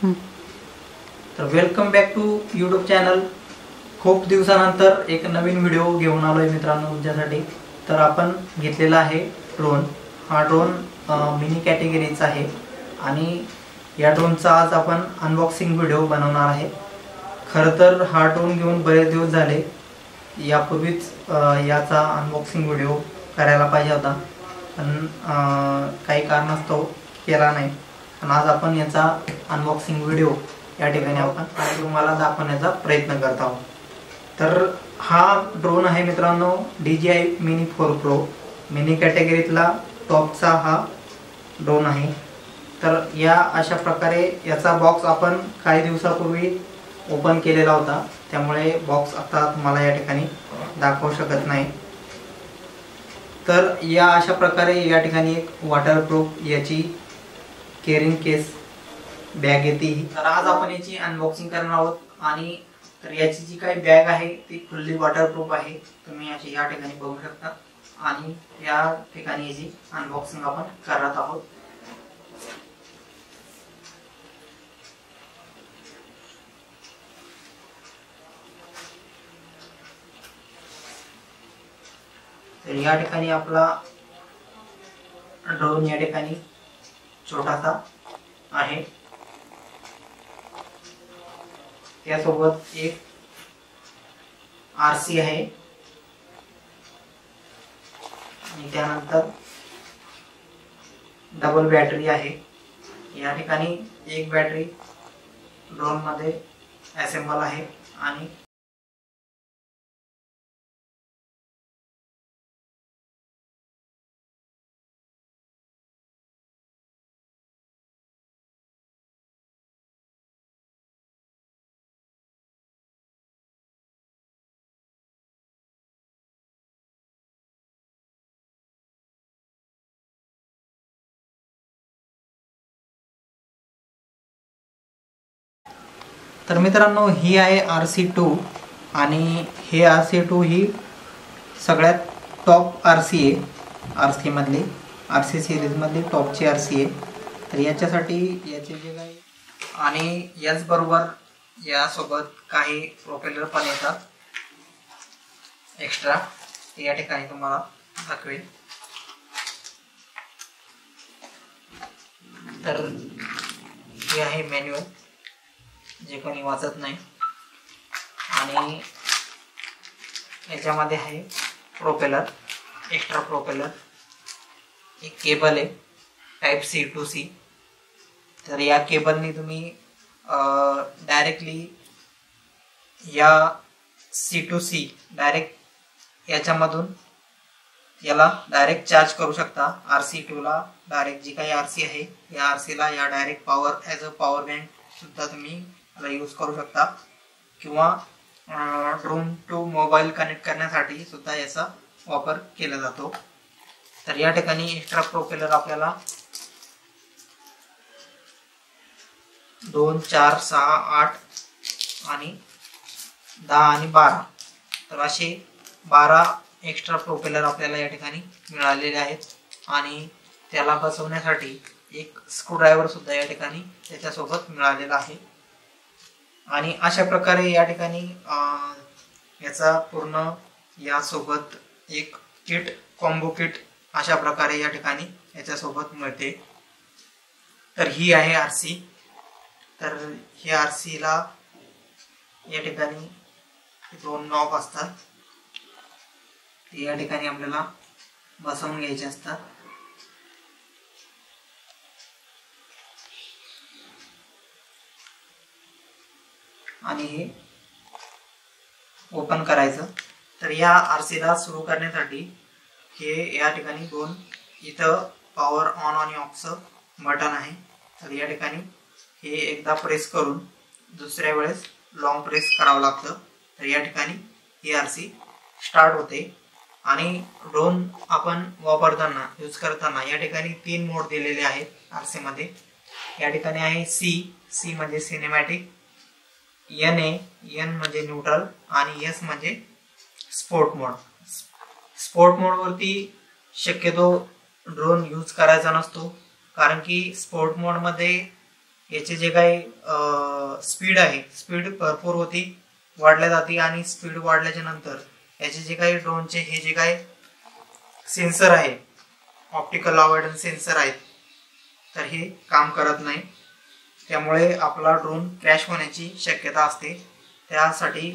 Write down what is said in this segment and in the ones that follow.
तर welcome back to YouTube channel. खूप दिवसानंतर एक नवीन व्हिडिओ घेऊन आलोय मित्रांनो तुमच्यासाठी। तर आपण घेतलेला आहे ड्रोन। हा ड्रोन मिनी कॅटेगरीचा आहे आणि या ड्रोनचा आज आपण अनबॉक्सिंग व्हिडिओ बनवणार आहे। खरं तर हा ड्रोन घेऊन बरेच दिवस झाले, यापूर्वीच याचा अनबॉक्सिंग व्हिडिओ करायला पाहिजे होता, पण काही कारणास्तव केला नाही। पण आज आपण याचा अनबॉक्सिंग व्हिडिओ या ठिकाणी आपण तुम्हाला दाखवण्याचा प्रयत्न करत आहोत। तर हा ड्रोन आहे मित्रांनो DJI Mini 4 Pro मिनी कॅटेगरीतला टॉपचा हा ड्रोन आहे। तर या अशा प्रकारे याचा बॉक्स आपण काही दिवसापूर्वी ओपन केलेला होता, त्यामुळे बॉक्स आता तुम्हाला या ठिकाणी दाखवू शकत नाही। तर या अशा प्रकारे या ठिकाणी एक वॉटरप्रूफ याची कॅरिंग केस बॅग येते। तर आज आपण याची अनबॉक्सिंग करणार आहोत आणि तर याची जी काही बॅग आहे ती फुल्ली वॉटरप्रूफ आहे, तुम्ही अशी या ठिकाणी बघू शकता। आणि या ठिकाणी याची अनबॉक्सिंग आपण करत आहोत। तर या ठिकाणी आपला ड्रोन या ठिकाणी छोटासा आहे, त्यासोबत एक RC आहे आणि त्यानंतर डबल बॅटरी आहे। या ठिकाणी एक बॅटरी ड्रोन मध्ये असेंबल आहे आणि तर मित्रांनो ही आहे RC2 आणि हे RC2 ही सगळ्यात टॉप RC आहे। RC मधली RC सिरीज मधली टॉपची RC आहे। तर याच्यासाठी याचे जे काही आणि याचबरोबर यासोबत काही प्रोपेलर पण येतात एक्स्ट्रा, ते या ठिकाणी तुम्हाला दाखवेल। तर हे आहे मॅन्युअल, जे कोणी वाचत नाही, आणि याच्यामध्ये आहे प्रोपेलर, एक्स्ट्रा प्रोपेलर, एक केबल आहे Type-C to C। तर या केबलने तुम्ही डायरेक्टली या C to C डायरेक्ट याच्यामधून याला डायरेक्ट चार्ज करू शकता। RC2 ला डायरेक्ट जी काही RC आहे या RC ला या direct power as a power bank सुद्धा तुम्ही याला यूज करू शकता, किंवा ड्रोन टू मोबाईल कनेक्ट करण्यासाठी सुद्धा याचा वापर केला जातो। तर या ठिकाणी एक्स्ट्रा प्रोपेलर आपल्याला 2, 4, 6, 8 आणि 10 आणि 12, तर असे 12 एक्स्ट्रा प्रोपेलर आपल्याला या ठिकाणी मिळालेले आहेत। आणि त्याला बसवण्यासाठी एक स्क्रूड्रायव्हर सुद्धा या ठिकाणी त्याच्यासोबत मिळालेला आहे। आणि अशा प्रकारे या ठिकाणी याचा पूर्ण यासोबत एक किट, कॉम्बो किट अशा प्रकारे या ठिकाणी याच्यासोबत मिळते। तर ही आहे RC। तर ही RC ला या ठिकाणी 2 नॉब असतात, ते या ठिकाणी आपल्याला बसवून घ्यायचे असतात। आणि हे ओपन करायचं। तर या RC ला सुरू करण्यासाठी हे या ठिकाणी 2 इथं पॉवर ऑन आणि ऑफचं बटन आहे। तर या ठिकाणी हे एकदा प्रेस करून दुसऱ्या वेळेस लॉंग प्रेस करावं लागतं। तर या ठिकाणी ही RC स्टार्ट होते। आणि ड्रोन आपण वापरताना यूज करताना या ठिकाणी 3 मोड दिलेले आहेत RC मध्ये। या ठिकाणी आहे C म्हणजे सिनेमॅटिक, N म्हणजे न्यूट्रल आणि S म्हणजे स्पोर्ट मोड। स्पोर्ट मोड वरती शक्यतो ड्रोन यूज करायचा नसतो, कारण की स्पोर्ट मोड मध्ये याचे जे काही स्पीड आहे, स्पीड भरपूर होती, वाढल्या जाते आणि स्पीड वाढल्याच्या नंतर याचे जे काही ड्रोनचे हे जे काही सेन्सर आहे, ऑप्टिकल अवॉइडन्स सेन्सर आहेत, तर हे काम करत नाही. त्यामुळे आपला ड्रोन क्रॅश होण्याची शक्यता असते. त्यासाठी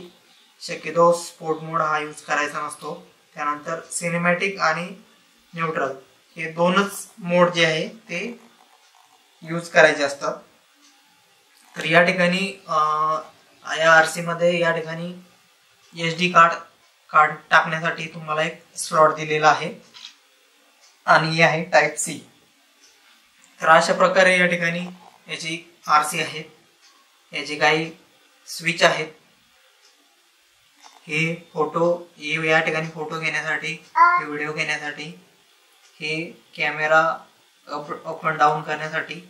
शक्यतो स्पोर्ट मोड हा यूज करायचा नसतो. त्यानंतर सिनेमॅटिक आणि न्यूट्रल हे दोनच मोड जे आहे ते यूज करायचे असतात. तर या ठिकाणी या आरसी मध्ये या ठिकाणी SD कार्ड टाकण्यासाठी तुम्हाला एक स्लॉट दिलेला आहे आणि हे आहे टाइप C. तर अशा प्रकारे या ठिकाणी याची आरसी आहे. याचे काही स्विच आहेत. हे या ठिकाणी फोटो घेण्यासाठी, व्हिडिओ घेण्यासाठी, हे कॅमेरा अप अँड डाऊन करण्यासाठी.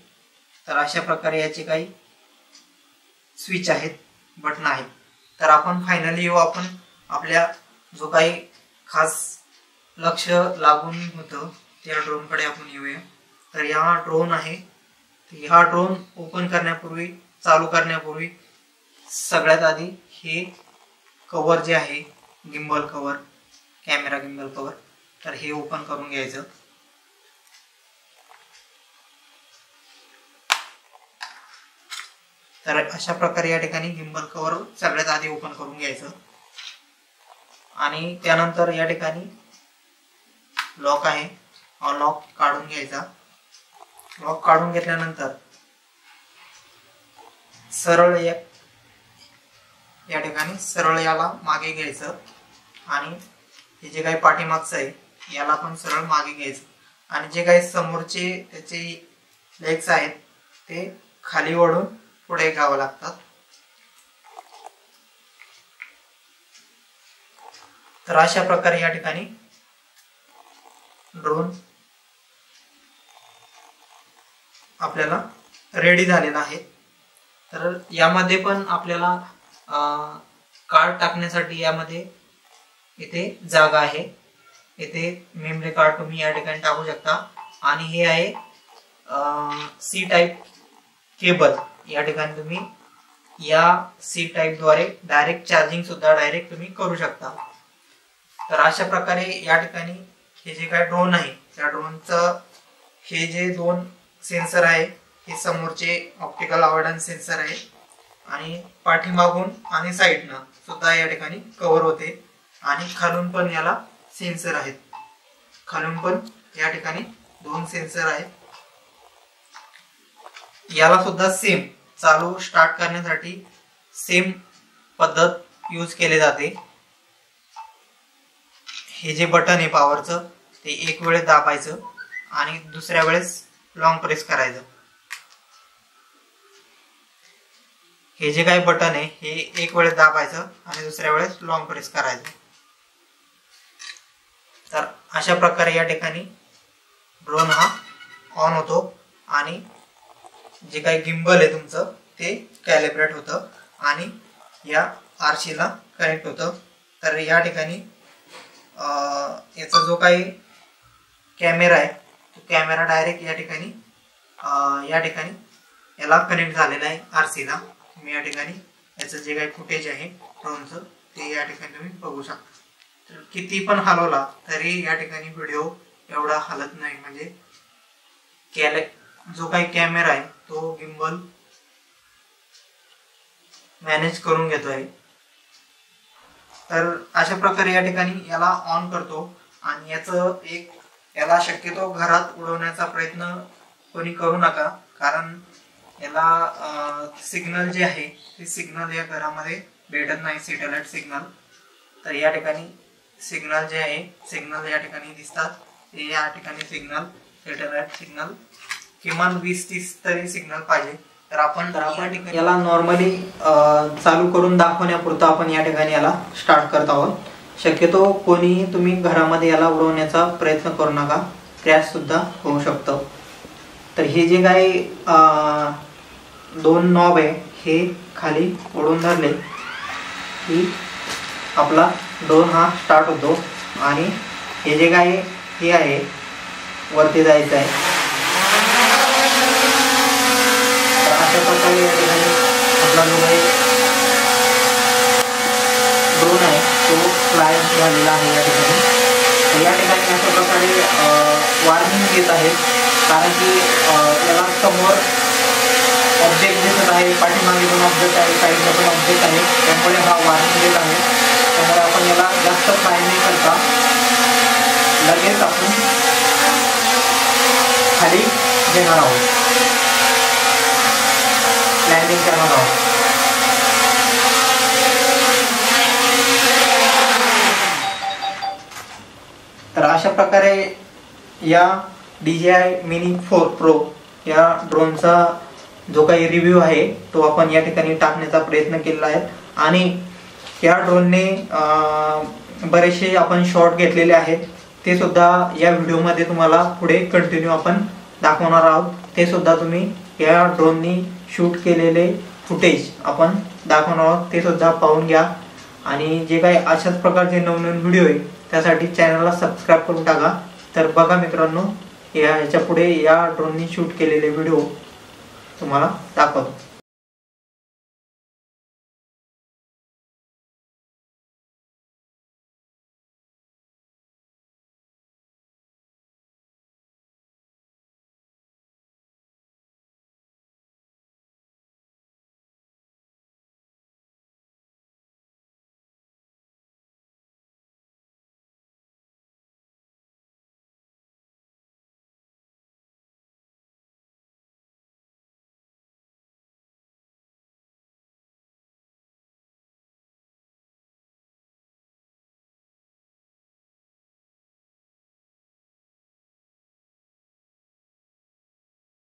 तर अशा प्रकारे याचे काही स्विच आहेत, बटन आहेत. तर आपण फायनली येऊ आपण आपल्या जो काही खास लक्ष लागून होतं त्या ड्रोनकडे आपण येऊया. तर हा ड्रोन आहे. हा ड्रोन ओपन करण्यापूर्वी, चालू करण्यापूर्वी सगळ्यात आधी हे कवर जे आहे, gimbal cover, camera gimbal cover, तर हे ओपन करून घ्यायचं. तर अशा प्रकारे या ठिकाणी गिम्बल कवर सगळ्यात आधी ओपन करून घ्यायचं. आणि त्यानंतर या ठिकाणी लॉक आहे, लॉक काढून घ्यायचा. लॉक काढून घेतल्यानंतर सरळ या ठिकाणी सरळ याला मागे घ्यायचं आणि हे जे काही पाठीमागचं आहे याला पण सरळ मागे घ्यायचं. आणि जे काही समोरचे त्याचे लेग्स आहेत ते खाली ओढून पुढे घ्यावं लागतात. तर अशा प्रकारे या ठिकाणी ड्रोन आपल्याला रेडी झालेला आहे. तर यामध्ये पण आपल्याला कार्ड टाकण्यासाठी यामध्ये इथे जागा आहे. इथे मेमरी कार्ड तुम्ही या ठिकाणी टाकू शकता. आणि हे आहे C टाइप केबल. या ठिकाणी तुम्ही या C टाइप द्वारे डायरेक्ट चार्जिंग सुद्धा डायरेक्ट तुम्ही करू शकता. तर अशा प्रकारे या ठिकाणी हे जे काय ड्रोन आहे त्या ड्रोनचं हे जे दोन सेन्सर आहे हे समोरचे ऑप्टिकल अवॉइडन्स सेन्सर आहे आणि पाठीमागून आणि साईडनं सुद्धा या ठिकाणी कव्हर होते. आणि खालून पण याला सेन्सर आहेत. खालून पण या ठिकाणी दोन सेन्सर आहेत. याला सुद्धा सेम चालू स्टार्ट करण्यासाठी सेम पद्धत यूज केली जाते. हे जे बटन आहे पॉवरचं ते एक वेळेस दाबायचं आणि दुसऱ्या वेळेस लॉंग प्रेस करायचं. हे जे काही बटन आहे हे एक वेळेस दाबायचं आणि दुसऱ्या वेळेस लॉंग प्रेस करायचं. तर अशा प्रकारे या ठिकाणी ड्रोन हा ऑन होतो आणि जे काही गिम्बल आहे तुमचं ते कॅलिब्रेट होतं आणि या आरसीला कनेक्ट होतं. तर या ठिकाणी याचा जो काही कॅमेरा आहे तो कॅमेरा डायरेक्ट या ठिकाणी याला कनेक्ट झालेला आहे आरसीला. तुम्ही या ठिकाणी याचं जे काही फुटेज आहे ड्रोनचं ते या ठिकाणी तुम्ही बघू शकता. तर किती पण हलवला तरी या ठिकाणी व्हिडिओ एवढा हलत नाही. म्हणजे जो काही कॅमेरा आहे तो गिम्बल मॅनेज करून घेतोय. तर अशा प्रकारे या ठिकाणी याला ऑन करतो आणि याला शक्यतो घरात उडवण्याचा प्रयत्न कोणी करू नका. कारण याला सिग्नल जे आहे ते सिग्नल या घरामध्ये भेटत नाही, सॅटेलाइट सिग्नल. तर या ठिकाणी सिग्नल जे आहे सिग्नल या ठिकाणी दिसतात. ते या ठिकाणी सिग्नल सॅटेलाइट सिग्नल किमान 20-30 तरी सिग्नल पाहिजे. तर आपण याला नॉर्मली चालू करून दाखवण्यापुरता आपण या ठिकाणी याला स्टार्ट करत आहोत. शक्यतो कोणी तुम्ही घरामध्ये याला उडवण्याचा प्रयत्न करू नका, क्रॅश सुद्धा होऊ शकतो. तर हे जे काही दोन नॉब आहे हे खाली ओढून धरले की आपला ड्रोन हा स्टार्ट होतो. आणि हे जे काही हे आहे वरती जायचं आहे. अशा झालेला आहे या ठिकाणी. तर या ठिकाणी अशा प्रकारे वॉर्निंग देत आहे, कारण की याला समोर ऑब्जेक्ट दिसत आहे, पाठीमागे पण ऑब्जेक्ट आहे, साईडला पण ऑब्जेक्ट आहे, त्यामुळे हा वॉर्निंग देत आहे. त्यामुळे आपण याला जास्त फ्लाय नाही करता लगेच आपण खाली घेणार आहोत, लँडिंग करणार आहोत. तर अशा प्रकारे या DJI Mini 4 Pro या ड्रोनचा जो काही रिव्ह्यू आहे तो आपण या ठिकाणी टाकण्याचा प्रयत्न केलेला आहे. आणि या ड्रोनने बरेचसे आपण शॉट घेतलेले आहेत, ते सुद्धा या व्हिडिओमध्ये तुम्हाला पुढे कंटिन्यू आपण दाखवणार आहोत. ते सुद्धा तुम्ही या ड्रोननी शूट केलेले फुटेज आपण दाखवणार आहोत, ते सुद्धा पाहून घ्या. आणि जे काही अशाच प्रकारचे नवनवीन व्हिडिओ आहे त्यासाठी चॅनलला सबस्क्राईब करून टाका. तर बघा मित्रांनो, याच्या पुढे या ड्रोननी शूट केलेले व्हिडिओ तुम्हाला दाखवतो.